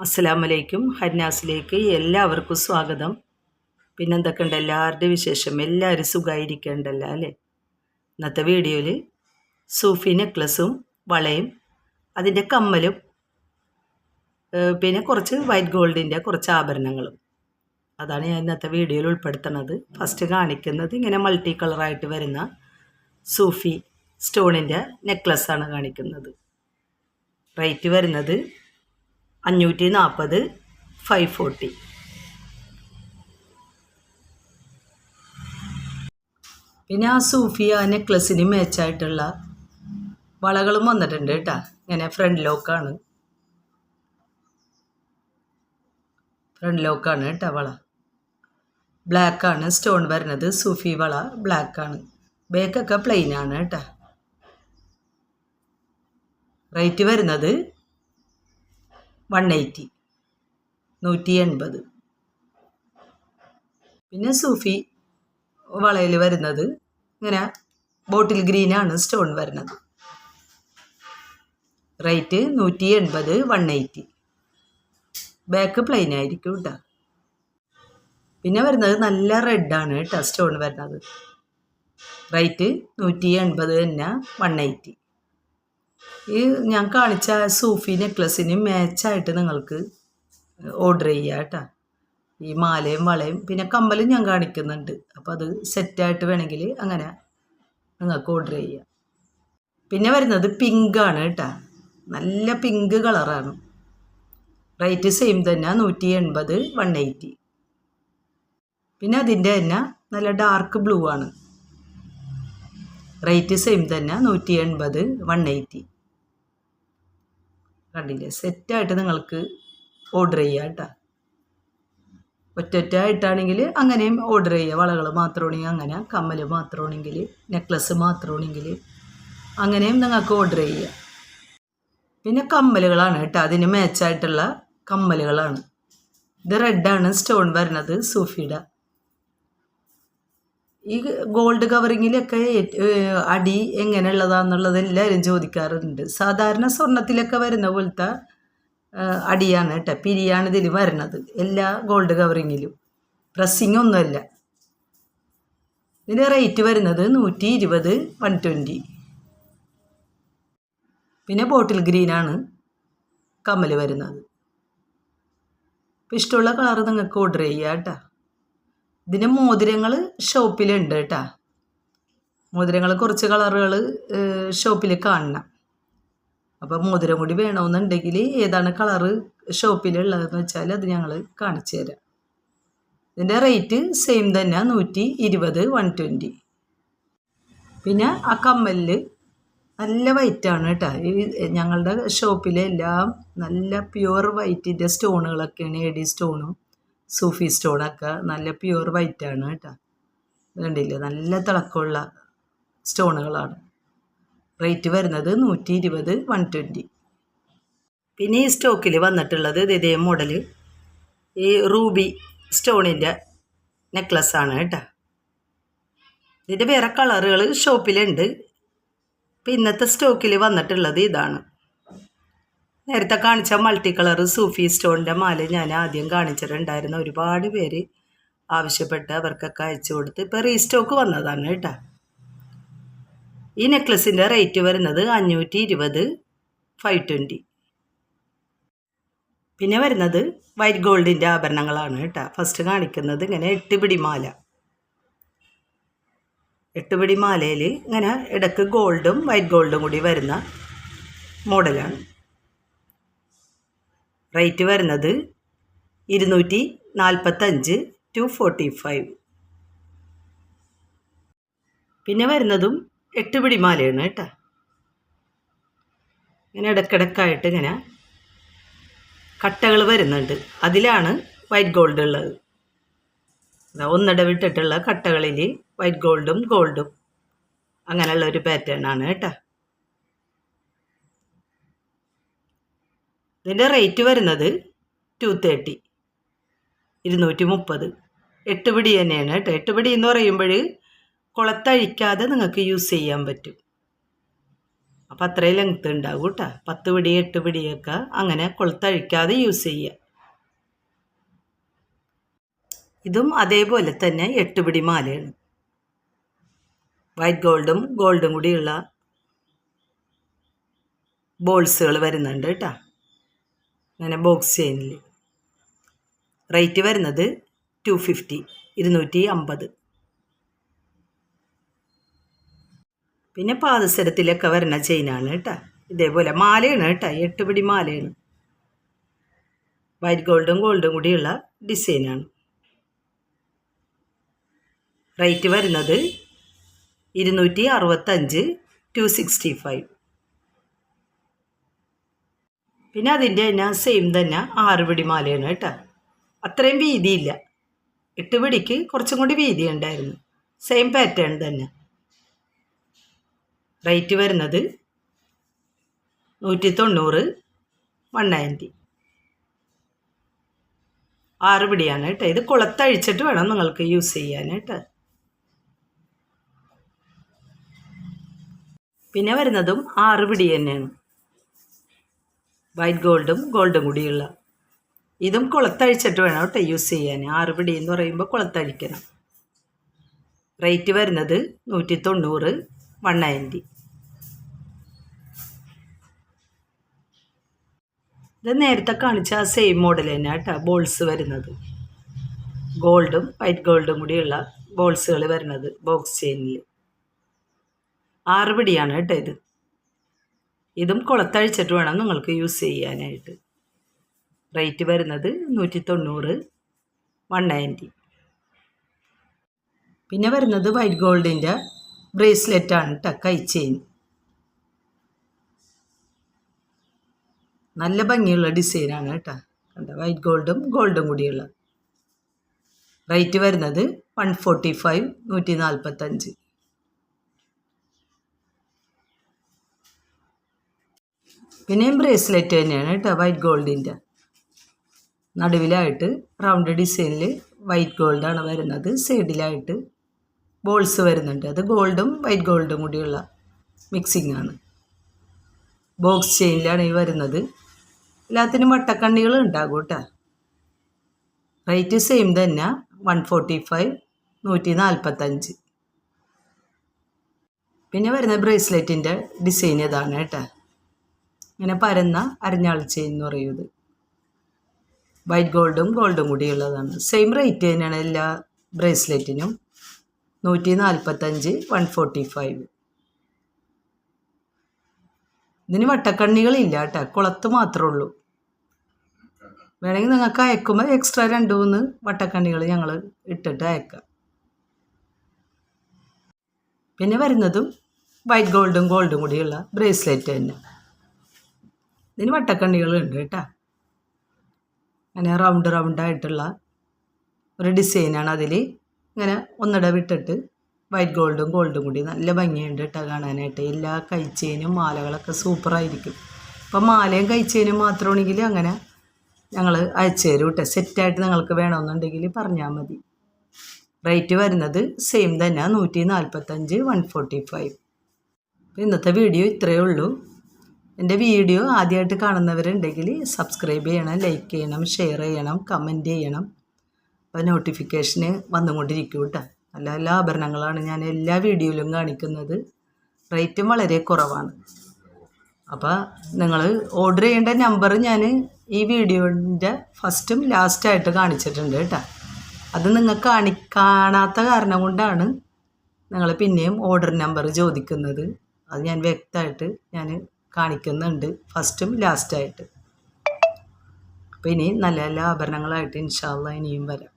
അസ്സലാമലൈക്കും. ഹന്നാസിലേക്ക് എല്ലാവർക്കും സ്വാഗതം. പിന്നെന്തൊക്കെയുണ്ട് എല്ലാവരുടെ വിശേഷം? എല്ലാവരും സുഖമായിരിക്കേണ്ടല്ലോ അല്ലേ? ഇന്നത്തെ വീഡിയോയിൽ സൂഫി നെക്ലസും വളയും അതിൻ്റെ കമ്മലും പിന്നെ കുറച്ച് വൈറ്റ് ഗോൾഡിൻ്റെ കുറച്ച് ആഭരണങ്ങളും അതാണ് ഞാൻ ഇന്നത്തെ വീഡിയോയിൽ ഉൾപ്പെടുത്തുന്നത്. ഫസ്റ്റ് കാണിക്കുന്നത് ഇങ്ങനെ മൾട്ടി കളറായിട്ട് വരുന്ന സൂഫി സ്റ്റോണിൻ്റെ നെക്ലസ്സാണ് കാണിക്കുന്നത്. റേറ്റ് വരുന്നത് 540, 540. പിന്നെ ആ സൂഫി ആ നെക്ലസിന് മാച്ചായിട്ടുള്ള വളകളും വന്നിട്ടുണ്ട് കേട്ടോ. ഇങ്ങനെ ഫ്രണ്ട് ലോക്കാണ് കേട്ടോ. വള ബ്ലാക്കാണ് സ്റ്റോൺ വരുന്നത്. സൂഫി വള ബ്ലാക്കാണ്. ബേക്കൊക്കെ പ്ലെയിനാണ് കേട്ടോ. റേറ്റ് വരുന്നത് 180, 180. പിന്നെ സൂഫി വളയിൽ വരുന്നത് ഇങ്ങനെ ബോട്ടിൽ ഗ്രീനാണ് സ്റ്റോൺ വരുന്നത്. റേറ്റ് 180, 180. ബാക്ക് പ്ലെയിൻ ആയിരിക്കും കേട്ടോ. പിന്നെ വരുന്നത് നല്ല റെഡാണ് കേട്ടോ സ്റ്റോൺ വരുന്നത്. റേറ്റ് 180 തന്നെ, 180. ഈ ഞാൻ കാണിച്ച സൂഫി നെക്ലസിന് മാച്ചായിട്ട് നിങ്ങൾക്ക് ഓർഡർ ചെയ്യുക കേട്ടോ. ഈ മാലയും വളയും പിന്നെ കമ്മലും ഞാൻ കാണിക്കുന്നുണ്ട്. അപ്പോൾ അത് സെറ്റായിട്ട് വേണമെങ്കിൽ അങ്ങനെ നിങ്ങൾക്ക് ഓർഡർ ചെയ്യാം. പിന്നെ വരുന്നത് പിങ്കാണ് കേട്ടോ. നല്ല പിങ്ക് കളറാണ്. റേറ്റ് സെയിം തന്നെ, 180, 180. പിന്നെ അതിൻ്റെ തന്നെ നല്ല ഡാർക്ക് ബ്ലൂ ആണ്. റേറ്റ് സെയിം തന്നെ, 180, 180. കണ്ടില്ലേ? സെറ്റായിട്ട് നിങ്ങൾക്ക് ഓർഡർ ചെയ്യുക കേട്ടോ. ഒറ്റയായിട്ടാണെങ്കിൽ അങ്ങനെയും ഓർഡർ ചെയ്യുക. വളകൾ മാത്രമാണെങ്കിൽ അങ്ങനെ, കമ്മൽ മാത്രമാണെങ്കിൽ, നെക്ലസ് മാത്രമാണെങ്കിൽ അങ്ങനെയും നിങ്ങൾക്ക് ഓർഡർ ചെയ്യുക. പിന്നെ കമ്മലുകളാണ് കേട്ടോ. അതിന് മാച്ചായിട്ടുള്ള കമ്മലുകളാണ്. ഇത് റെഡാണ് സ്റ്റോൺ വരുന്നത് സൂഫിയുടെ. ഈ ഗോൾഡ് കവറിങ്ങിലൊക്കെ അടി എങ്ങനെയുള്ളതാണെന്നുള്ളത് എല്ലാവരും ചോദിക്കാറുണ്ട്. സാധാരണ സ്വർണത്തിലൊക്കെ വരുന്ന പോലത്തെ അടിയാണ് കേട്ടോ. പിരിയാണ് ഇതിൽ വരുന്നത് എല്ലാ ഗോൾഡ് കവറിങ്ങിലും. പ്രസ്സിങ് ഒന്നുമല്ല. ഇതിൻ്റെ റേറ്റ് വരുന്നത് 120, 120. പിന്നെ ബോട്ടിൽ ഗ്രീനാണ് കമ്മൽ വരുന്നത്. ഇപ്പം ഇഷ്ടമുള്ള കളർ നിങ്ങൾക്ക് ഓർഡർ ചെയ്യുക കേട്ടോ. ഇതിൻ്റെ മോതിരങ്ങൾ ഷോപ്പിലുണ്ട് കേട്ടോ. മോതിരങ്ങൾ കുറച്ച് കളറുകൾ ഷോപ്പിൽ കാണണം. അപ്പോൾ മോതിരം കൂടി വേണമെന്നുണ്ടെങ്കിൽ ഏതാണ് കളറ് ഷോപ്പിലുള്ളതെന്ന് വെച്ചാൽ അത് ഞങ്ങൾ കാണിച്ചു തരാം. ഇതിൻ്റെ റേറ്റ് സെയിം തന്നെ, 120, 120. പിന്നെ ആ കമ്മലിൽ നല്ല വൈറ്റാണ് കേട്ടോ. ഞങ്ങളുടെ ഷോപ്പിലെ എല്ലാം നല്ല പ്യുവർ വൈറ്റിൻ്റെ സ്റ്റോണുകളൊക്കെയാണ്. AD സ്റ്റോണും സൂഫി സ്റ്റോണൊക്കെ നല്ല പ്യുവർ വൈറ്റാണ് കേട്ടോ. കണ്ടില്ലേ? നല്ല തിളക്കമുള്ള സ്റ്റോണുകളാണ്. റേറ്റ് വരുന്നത് 120, 120. പിന്നെ ഈ സ്റ്റോക്കിൽ വന്നിട്ടുള്ളത് ഇതേ മോഡൽ ഈ റൂബി സ്റ്റോണിൻ്റെ നെക്ലസ്സാണ് കേട്ടോ. ഇതിൻ്റെ വേറെ കളറുകൾ ഷോപ്പിലുണ്ട്. ഇപ്പം ഇന്നത്തെ സ്റ്റോക്കിൽ വന്നിട്ടുള്ളത് ഇതാണ്. നേരത്തെ കാണിച്ച മൾട്ടി കളർ സൂഫി സ്റ്റോണിൻ്റെ മാല ഞാൻ ആദ്യം കാണിച്ചിട്ടുണ്ടായിരുന്നു. ഒരുപാട് പേര് ആവശ്യപ്പെട്ട് അവർക്കൊക്കെ അയച്ചു കൊടുത്ത് ഇപ്പോൾ റീസ്റ്റോക്ക് വന്നതാണ് കേട്ടോ. ഈ നെക്ലസിൻ്റെ റേറ്റ് വരുന്നത് 520, 520. പിന്നെ വരുന്നത് വൈറ്റ് ഗോൾഡിൻ്റെ ആഭരണങ്ങളാണ് കേട്ടോ. ഫസ്റ്റ് കാണിക്കുന്നത് ഇങ്ങനെ 8 പിടി മാല. 8 പിടി മാലയിൽ ഇങ്ങനെ ഇടയ്ക്ക് ഗോൾഡും വൈറ്റ് ഗോൾഡും കൂടി വരുന്ന മോഡലാണ്. റേറ്റ് വരുന്നത് 245, 245. പിന്നെ വരുന്നതും 8 പിടി മാലയാണ് കേട്ടോ. ഇങ്ങനെ ഇടയ്ക്കിടയ്ക്കായിട്ട് ഇങ്ങനെ കട്ടകൾ വരുന്നുണ്ട്. അതിലാണ് വൈറ്റ് ഗോൾഡ് ഉള്ളത്. ഒന്നിടവിട്ടിട്ടുള്ള കട്ടകളിൽ വൈറ്റ് ഗോൾഡും ഗോൾഡും അങ്ങനെയുള്ള ഒരു പാറ്റേൺ ആണ് കേട്ടോ. ഇതിൻ്റെ റേറ്റ് വരുന്നത് 230, 230. 8 പിടി തന്നെയാണ് കേട്ടോ. 8 പിടി എന്ന് പറയുമ്പോൾ കുളത്തഴിക്കാതെ നിങ്ങൾക്ക് യൂസ് ചെയ്യാൻ പറ്റും. അപ്പം അത്രയും ലെങ്ത്ത് ഉണ്ടാവും കേട്ടോ. 10 പിടി 8 പിടിയൊക്കെ അങ്ങനെ കൊളുത്തഴിക്കാതെ യൂസ് ചെയ്യുക. ഇതും അതേപോലെ തന്നെ 8 പിടി മാലയാണ്. വൈറ്റ് ഗോൾഡും കൂടിയുള്ള ബോൾസുകൾ വരുന്നുണ്ട് കേട്ടോ. അങ്ങനെ ബോക്സ് ചെയിനിൽ റേറ്റ് വരുന്നത് 250, 250. പിന്നെ പാദസരത്തിലൊക്കെ വരുന്ന ചെയിനാണ് കേട്ടോ. ഇതേപോലെ മാലയാണ് കേട്ടോ, 8 പിടി മാലയാണ്. വൈറ്റ് ഗോൾഡും കൂടിയുള്ള ഡിസൈനാണ്. റേറ്റ് വരുന്നത് 265, 265. പിന്നെ അതിൻ്റെ തന്നെ സെയിം തന്നെ 6 പിടി മാലയാണ് കേട്ടോ. അത്രയും വീതിയില്ല, 8 പിടിക്ക് കുറച്ചും കൂടി വീതി ഉണ്ടായിരുന്നു. സെയിം പാറ്റേൺ തന്നെ. റേറ്റ് വരുന്നത് 190, 190. 6 പിടിയാണ് കേട്ടോ. ഇത് കുളത്തഴിച്ചിട്ട് വേണം നിങ്ങൾക്ക് യൂസ് ചെയ്യാൻ കേട്ടോ. പിന്നെ വരുന്നതും 6 പിടി തന്നെയാണ്. വൈറ്റ് ഗോൾഡും കൂടിയുള്ള. ഇതും കുളത്തഴിച്ചിട്ട് വേണം കേട്ടോ യൂസ് ചെയ്യാൻ. 6 പിടി എന്ന് പറയുമ്പോൾ കുളത്തഴിക്കണം. റേറ്റ് വരുന്നത് 190, 190. ഇത് നേരത്തെ കാണിച്ച ആ സെയിം മോഡൽ തന്നെ കേട്ടോ. ബോൾസ് വരുന്നത് വൈറ്റ് ഗോൾഡും കൂടിയുള്ള ബോൾസുകൾ വരുന്നത് ബോക്സ് ചെയിനിൽ 6 പിടിയാണ് കേട്ടോ ഇത്. ഇതും കുളത്തഴിച്ചിട്ട് വേണം നിങ്ങൾക്ക് യൂസ് ചെയ്യാനായിട്ട്. റേറ്റ് വരുന്നത് 190, 190. പിന്നെ വരുന്നത് വൈറ്റ് ഗോൾഡിൻ്റെ ബ്രേസ്ലെറ്റാണ് കേട്ടോ, കൈ ചെയിൻ. നല്ല ഭംഗിയുള്ള ഡിസൈനാണ് കേട്ടോ. കണ്ട വൈറ്റ് ഗോൾഡും കൂടിയുള്ള. റേറ്റ് വരുന്നത് 145, 145. പിന്നെയും ബ്രേസ്ലെറ്റ് തന്നെയാണ് കേട്ടോ, വൈറ്റ് ഗോൾഡിൻ്റെ. നടുവിലായിട്ട് റൗണ്ട് ഡിസൈനിൽ വൈറ്റ് ഗോൾഡാണ് വരുന്നത്. സൈഡിലായിട്ട് ബോൾസ് വരുന്നുണ്ട്. അത് വൈറ്റ് ഗോൾഡും കൂടിയുള്ള മിക്സിംഗ് ആണ്. ബോക്സ് ചെയിനിലാണ് ഈ വരുന്നത്. എല്ലാത്തിനും വട്ടക്കണ്ണികൾ ഉണ്ടാകും കേട്ടോ. റേറ്റ് സെയിം തന്നെ 145, 145. പിന്നെ വരുന്ന ബ്രേസ്ലെറ്റിൻ്റെ ഡിസൈൻ ഇതാണ് കേട്ടോ. ഇങ്ങനെ പരന്ന അരഞ്ഞാൾ ചെയിൻ എന്ന് പറയുന്നത്. വൈറ്റ് ഗോൾഡും കൂടിയുള്ളതാണ്. സെയിം റേറ്റ് തന്നെയാണ് എല്ലാ ബ്രേസ്ലെറ്റിനും. 145, 145. ഇതിന് വട്ടക്കണ്ണികളില്ല കേട്ടോ, കുളത്ത് മാത്രമേ ഉള്ളൂ. വേണമെങ്കിൽ നിങ്ങൾക്ക് അയക്കുമ്പോൾ എക്സ്ട്രാ 2-3 വട്ടക്കണ്ണികൾ ഞങ്ങൾ ഇട്ടിട്ട് അയക്കാം. പിന്നെ വരുന്നതും വൈറ്റ് ഗോൾഡും കൂടിയുള്ള ബ്രേസ്ലെറ്റ് തന്നെ. ഇതിന് വട്ടക്കണ്ണികളുണ്ട് കേട്ടോ. അങ്ങനെ റൗണ്ടായിട്ടുള്ള ഒരു ഡിസൈനാണ്. അതിൽ ഇങ്ങനെ ഒന്നിട വിട്ടിട്ട് വൈറ്റ് ഗോൾഡും കൂടി നല്ല ഭംഗിയുണ്ട് കേട്ടോ കാണാനായിട്ട്. എല്ലാ കൈച്ചെയിനും മാലകളൊക്കെ സൂപ്പറായിരിക്കും. അപ്പം മാലയും കൈച്ചെയിനും മാത്രമാണെങ്കിൽ അങ്ങനെ ഞങ്ങൾ അയച്ചു തരും കേട്ടോ. സെറ്റായിട്ട് നിങ്ങൾക്ക് വേണമെന്നുണ്ടെങ്കിൽ പറഞ്ഞാൽ മതി. റേറ്റ് വരുന്നത് സെയിം തന്നെ 145, 145. അപ്പോൾ ഇന്നത്തെ വീഡിയോ ഇത്രയേ ഉള്ളൂ. എൻ്റെ വീഡിയോ ആദ്യമായിട്ട് കാണുന്നവരുണ്ടെങ്കിൽ സബ്സ്ക്രൈബ് ചെയ്യണം, ലൈക്ക് ചെയ്യണം, ഷെയർ ചെയ്യണം, കമൻറ്റ് ചെയ്യണം. അപ്പോൾ നോട്ടിഫിക്കേഷന് വന്നുകൊണ്ടിരിക്കും കേട്ടോ. നല്ല ആഭരണങ്ങളാണ് ഞാൻ എല്ലാ വീഡിയോയിലും കാണിക്കുന്നത്. റേറ്റും വളരെ കുറവാണ്. അപ്പോൾ നിങ്ങൾ ഓർഡർ ചെയ്യേണ്ട നമ്പർ ഞാൻ ഈ വീഡിയോൻ്റെ ഫസ്റ്റും ലാസ്റ്റായിട്ട് കാണിച്ചിട്ടുണ്ട് കേട്ടോ. അത് നിങ്ങൾ കാണാത്ത കാരണം കൊണ്ടാണ് നിങ്ങൾ പിന്നെയും ഓർഡർ നമ്പർ ചോദിക്കുന്നത്. അത് ഞാൻ വ്യക്തമായിട്ട് കാണിക്കുന്നുണ്ട് ഫസ്റ്റും ലാസ്റ്റായിട്ട്. അപ്പോൾ ഇനി നല്ല ആഭരണങ്ങളായിട്ട് ഇൻഷാ അല്ലാഹ് ഇനിയും വരാം.